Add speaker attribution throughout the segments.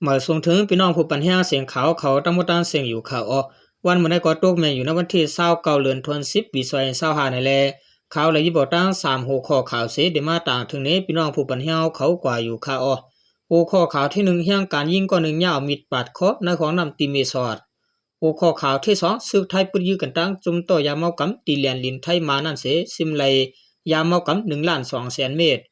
Speaker 1: มาส่งถึงพี่น้องผู้ปัญญาเสียงเขาตั้งหมดตั้งเสียงอยู่เขาวันมื้อใดก็ตกแม่นอยู่ในวันที่29เดือนธันวาคมปี2025นี่แหละเขาเลยบ่ตั้ง3หัวข้อข่าวเสได้มาต่างถึงนี้พี่น้องผู้ปัญญาเขากว่าอยู่ค่ะหัวข้อข่าวที่1เรื่องการยิงก่อน1ยาวมิดปาดคอในของนำติเมซอดหัวข้อข่าวที่2ซึกไทยปุดยื้อกันตั้งจุมต่อยาเมากำตีแลนลินไทยมานั่นเสซิมไลยาเมากำ1,200,000 เมตร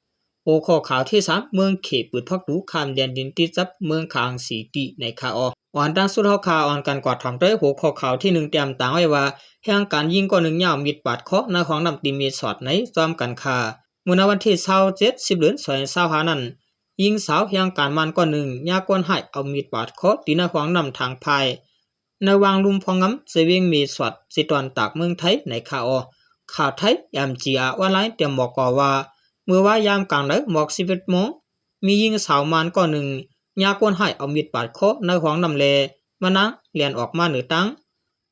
Speaker 1: หัวข้อข่าวที่3เมืองเขปืดพักดูข้ามแดนดินติดจับเมืองคางสีติในค่ะอ่อนตั้งสุดเฮาข่าวอ่อนกันกว่าทำด้วยหัวข้อข่าวที่1เตรียมต่างไว้ว่าแห่งการยิงก่อน1ยาวมิดปาดคอในของนำติเมซอดในจอมกันค่ะมื้อวันที่27เดือน2025นั้นยิงสาวแห่งการมันก่อน1ยากวนให้เอามีดปาดคอตีในของนำทางภายในวางลุมพองำเสวียงมีสวัดสิตอนตากเมืองไทยในข่าวไทยMGR ว่าไลน์เตรียมบอกว่าเมื่อว่ายามกลางดึกหมอก11โมงมียิงสาวมันก่อน1ยากวนให้เอามีดปาดคอในของนำแลมานังเลียนออกมาเหนือตั้ง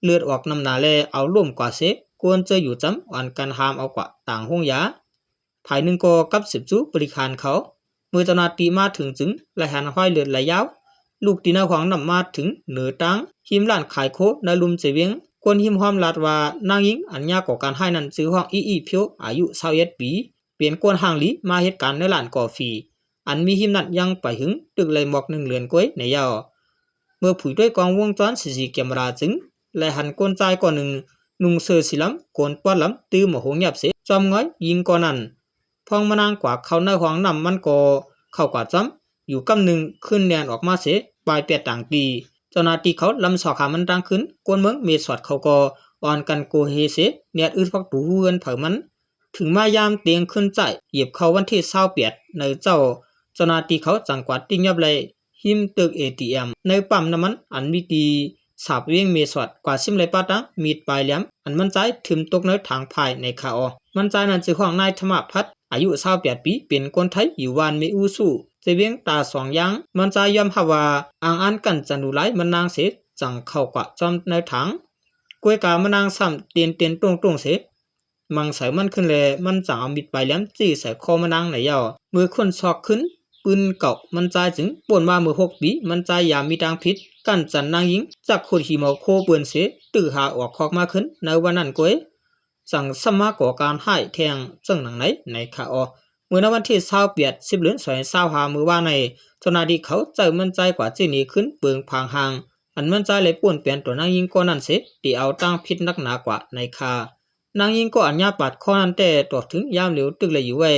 Speaker 1: เลือดออกน้ำหนาแลเอาล่มกว่าเสกวนเจออยู่จำอ่อนกันหามเอากว่าต่างห้องยาภาย1ก็กับ10จุบริคารเขาเมื่อเจ้าหน้าที่มาถึงจึงและหันห้อยเลือดไหลยาวลูกตีนาของนำมาถึงเหนือตั้งหิมล้านขายโคในลุมเสวียงกวนหิมหอมลาดว่านางยิงอัญญาก่อการให้นั้นซื้อห้องอีเพียวอายุ21ปีเปลี่ยนกวนห่างลีมาเหตุการณ์ในร้านกาแฟอันมีหิมนั้นยังไปหึงตึกเลยหมอก1เรือนก้อยในยาวเมื่อผุยด้วยกองวงจรCCแคมราจึงและหันกวนใจก่อน1นุ่งเสื้อสีล้ำกวนปอดล้ำตื้อหมอหงหยับเสจอมง้อยยิงก่อนนั้นพองมานางกว่าเขาในห้องนำมันก็เข้ากว่าจำอยู่กำหนึ่งขึ้นแนนออกมาเสปลายเปียดต่างตีเจ้าหน้าที่เขาลำสอขามันดังขึ้นกวนเมืองเมสอดเขาก็อ่อนกันโกเฮเสเนียดอึดพักตูเฮือนเผามันถึงมายามเตียงขึ้นใจเหยียบเขาวันที่20เปียดในเจ้าหน้าที่เขาจังกวาดติ้งยับเลยหิมตึก ATM ในปั๊มน้ำมันอันมีตีสาบเวียงเมสอดกว่าซิมเลยปาตังมีดปลายแหลมอันมันใจถึมตกในทางภายในคามันใจนั้นจือของนายธรรมพัฒน์อายุ28ปีเป็นคนไทยอยู่วานเมอูซูเจเวียงตา2อย่างมันใจยอมรับว่าอ่างอันกันจันดูหลายมันนางเสจังเข้ากว่าจอมในถังกวยกามันนางซ้ำเตียนตรงเสมังใส่มันขึ้นแลมันจังเอามิดปลายแหลมจี้ใส่คอมันนางในยาวมือคนชอกขึ้นปืนเก่ามันใจถึงป่วนมามือ6ปีมันใจยามมีทางผิดกันจันนางยิงจากคนหิมเอาโคเปื้อนเสตื้อหาออกคอกมาขึ้นในวันนั้นกวยจังสมาก่อการให้แทงจังหนังไหนในคาเมื่อวันที่20เปียด10เดือน2025มื้อว่าในเจ้าหน้าที่เขาใจมันใจกว่าจีนี้ขึ้นเปิงพางห่างอันมันใจเลยป่วนเปลี่ยนตัวนางยิงก่อนนั้นเสที่เอาตั้งพิษนักหนากว่าในคานางยิงก็อัญญาปาดข้อนั้นแต่ตอถึงยามเหลวตึกเลยอยู่ไว้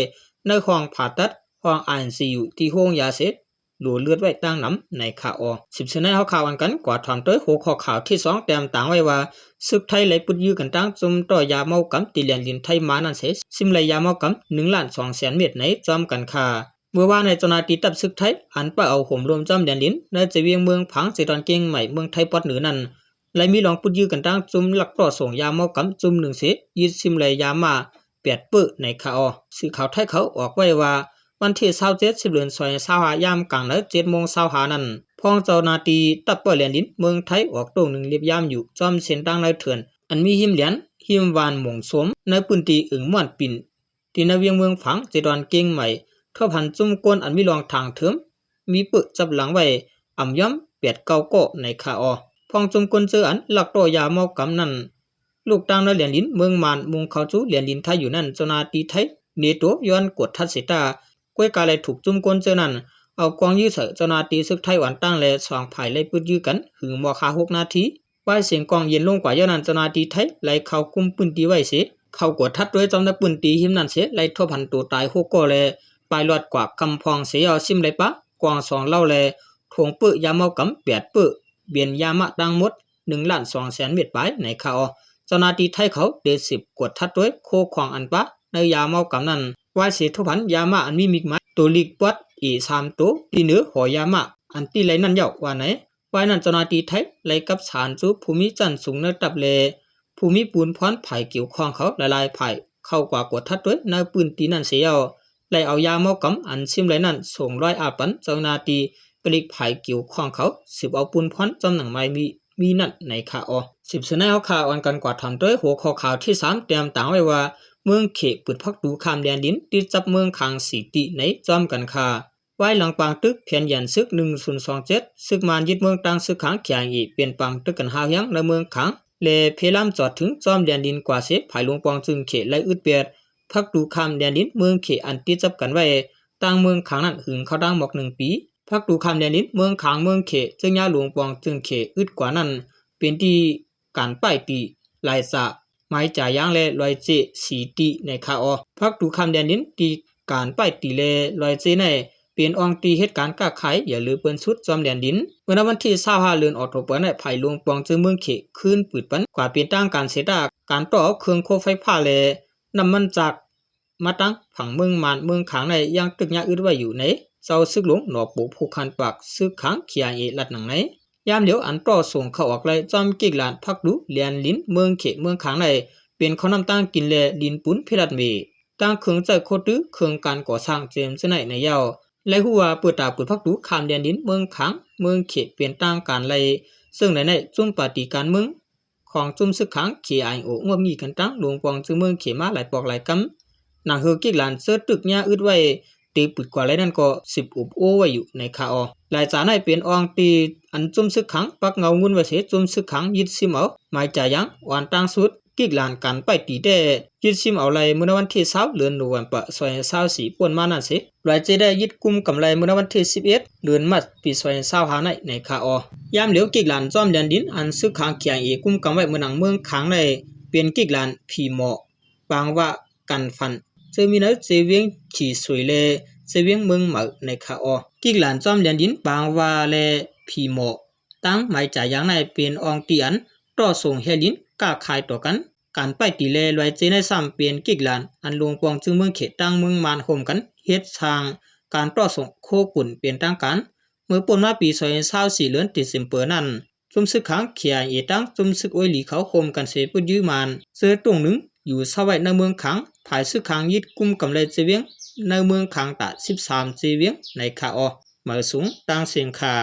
Speaker 1: ในห้องผ่าตัดห้อง ICU ที่ห้องยาเสพหลูเลือดไว้ตั้งน้ำในคา10เสนเขาข่าวกันกว่าถอนด้วยหัวข้อข่าวที่2แต้มต่างไว้ว่าศึกไทยไหลปุดยื้อกันตั้งจุมต่อยาเมากำตีเลียนลินไทยมานั่นเสซิมไหลยาเมากำ1,200,000 เมตรในจอมกันคาเมื่อว่าในเจ้าหน้าที่ตับศึกไทยอันไปเอาห่มรวมจอมเลียนลินในจะเวียงเมืองผังเสตอนเก่งใหม่เมืองไทยปอดเหนือนั้นไหลมีหลองปุดยื้อกันตั้งจุมหลักต่อส่งยาเมากำจุม1เสยึดซิมไหลยามา8ปื้อในคาสื่อข่าวไทยเขาออกไว้ว่าวันที่27เดือน2025ยามกลางดึก7:25นั้นพ้องเจ้าหน้าที่ตับเปิ้ลเลียนดินเมืองไทยออกตรง1เรียบยามอยู่จอมเส้นทางในเถื่อนอันมีหิมเหรียญหิมวานหม่งสมในพื้นที่อึ่งม่วนปิ่นที่ในเวียงเมืองฝังเจดอนเก่งใหม่ทั่วพันจุ่มก้นอันมีรองทางเถิมมีปึกจับหลังไว้อ่ำย่อม8 9ก็ในคาพ้องจุ่มก้นเจออันหลักต่อยาเมากำนั้นลูกต่างในเหรียญดินเมืองมานมุงเขาจูเหรียญดินไทยอยู่นั่นเจ้าหน้าที่ไทยเนโตย้อนกดทัดสิตากวยกาเลยถูกจุ่มก้นเจอนั้นเอากองยื้อเสเจ้าหน้าที่ศึกไทยหวันตั้งและ2ภายเลยปืดยื้อกันหึงบ่คา6นาทีป้ายเสียงกองเย็นลงกว่าย้อนนั้นเจ้าหน้าที่ไทยไล่เข้ากุมปืนตีไว้เสเข้ากดทัดด้วยจอมได้ปืนตีหิมนั้นเสไล่ทั่วพันตัวตาย6ก็แลปลายลอดกว่ากำพองเสียเอาซิมไหลปะกวาง2เล่าแลถงปื้อยาเมากำ8ปื้อเบียนยามะดังหมด1,200,000 เมตรไปในคาเจ้าหน้าที่ไทยเขาเด10กดทัดด้วยโคของอันปะในยาเมากำนั้นว่าเสียทุพันยามะอันมีมิกมาตัวลิกปอดอี3ตัวที่เหนือหอยามะอันที่ไหลนั่นยาวว่าไหนว่านั้นเจ้าหน้าที่ไทยไหลกับสารจูภูมิจันทร์สูงในตับเลภูมิปูนพรไผ่เกี่ยวข้องเขาหลายๆไผ่เข้ากว่ากดทัดด้วยในปืนตีนั่นเสียไหลเอายาเมากำอันซิมไหลนั่นส่งร้อยอาปันเจ้าหน้าที่ปลิกไผ่เกี่ยวข้องเขาสืบเอาปูนพรจำหนังไม้มีนั่นในคา10เสนเอาข่าวอันกันกว่าทำด้วยหัวข้อข่าวที่3เตรียมต่างไว้ว่าเมืองเขปืดพักดูข้ามแดนดินติดจับเมืองคางสีติในจอมกันคา ไว้หลังปางตึกเพียนยันซึก1027ซึกมานยึดเมืองตังซึกขังเขียงอีเปลี่ยนปังตึกกันหาวยังในเมืองขังเลเพลามจอดถึงจอมแดนดินกว่าเสภายหลวงปองจึงเขไล่อึดเปียดพักดูคำแดนดินเมืองเขอันติดจับกันไว้ตั้งเมืองขังนั้นหึงเขาดังหมอก1 ปีพักดูคำแดนดินเมืองขังเมืองเขจึงยาหลวงปองจึงเขอึดกว่านั้นเป็นที่การป้ายตีลายสะไม้จ่ายยางและลอยเจสีตีในคาออพักดูคำแดนดินตีการป้ายตีและลอยเจในเป็นอองตีเหตุการณ์ก้าไขอย่าลืมเปิ้นสุดจอมแดนดินเมื่อวันที่25เดือนออกโทเบอร์ในภายหลวงปองจึงเมืองเขขึ้นปืดปันกว่าเป็นตั้งการเสดาการต่อเครื่องโคไฟฟ้าและน้ำมันจากมาตั้งผังเมืองมานเมืองขางในยังตึกยาอึดไว้อยู่ในเจ้าซึกหลวงหนอปูผู้คันปากซึกขางเขียเอลัดหนังในยามเดี๋ยวอันต่อส่งเข้าออกเลยจอมกิกหลานพักดูเลียนลิ้นเมืองเขเมืองขางในเป็นเขานำตั้งกินและดินปุ้นพิรัดเมตั้งเครื่องใจโคตื้อเครื่องการก่อสร้างเจมส์ในยาวและหัวเปิดตาเปิดพักดูคำแดนดินเมืองขังเมืองเขตเปลี่ยนตั้งการไล่ซึ่งในจุ่มปฏิการเมืองของจุ่มซึกขังเขไอโองว่ามีกันตั้งหลวงปองจึงเมืองเขมาหลายปอกหลายกำหนังเฮอกิกหลานเสื้อตึกยาอึดไว้ตีปุดกว่าไรนั่นก็10อุบโอไว้อยู่ในคาออหลายจานให้เป็นอองตีอันจุ่มซึกขังปักเงางุนไว้เสจุ่มซึกขังยึดซิมเอาหมายจ่ายังวันตั้งสุดกิกหลานกันไปตีได้ยึดซิมเอาไรเมื่อวันที่20เดือนโนเวมเบอร์2024ป่วนมานั่นสิรายจะได้ยึดกุมกำไรเมื่อวันที่11เดือนมัดปี2025ในคาออยามเหลียวกิกหลานจอมแดนดินอันซึกขังเขียงเอกุมกำไว้เมืองเมืองขังในเปลี่ยนกิกหลานผีหมอกบางว่ากันฟันเจอมีนักเจเวียงขี่สวยเลเจเวียงเมืองเหมาในคาออกิกหลานจอมแดนดินบางว่าเลผีหมอกตั้งหมายจ่ายอย่างในเป็นอองตีอันต่อส่งเฮลินก้าขายต่อกันการไปตีเลลอยเจในซ้ำเปลี่ยนกิกหลานอันหลวงปองจึงเมืองเขตตั้งเมืองมานโฮมกันเฮ็ดทางการต่อส่งโคกุ่นเปลี่ยนตั้งกันเมื่อป่นมาปี2024เดือนสิงหาคมนั้นจุ่มซึกขังเขียเอตั้งจุ่มซึกโอยหลีเขาโฮมกันเสปุดยื้อมานเสือตรงหนึ่งอยู่สวัยในเมืองขังภายซึกขังยึดกุมกำไรเจเวียงในเมืองขังตะ13เจเวียงในคาออเหมือสูงตั้งเสียงคา